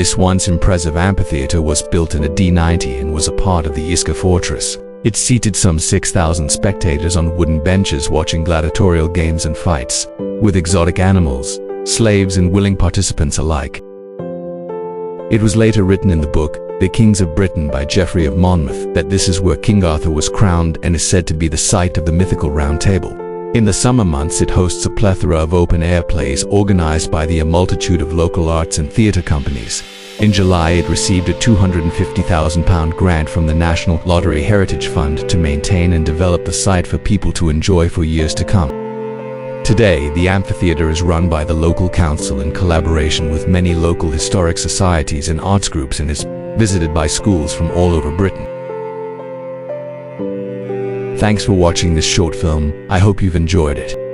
This once impressive amphitheater was built in a D90 and was a part of the Iska fortress. It seated some 6,000 spectators on wooden benches watching gladiatorial games and fights, with exotic animals, slaves and willing participants alike. It was later written in the book, The Kings of Britain by Geoffrey of Monmouth, that this is where King Arthur was crowned and is said to be the site of the mythical Round Table. In the summer months, it hosts a plethora of open-air plays organized by a multitude of local arts and theatre companies. In July, it received a £250,000 grant from the National Lottery Heritage Fund to maintain and develop the site for people to enjoy for years to come. Today, the amphitheater is run by the local council in collaboration with many local historic societies and arts groups and is visited by schools from all over Britain. Thanks for watching this short film. I hope you've enjoyed it.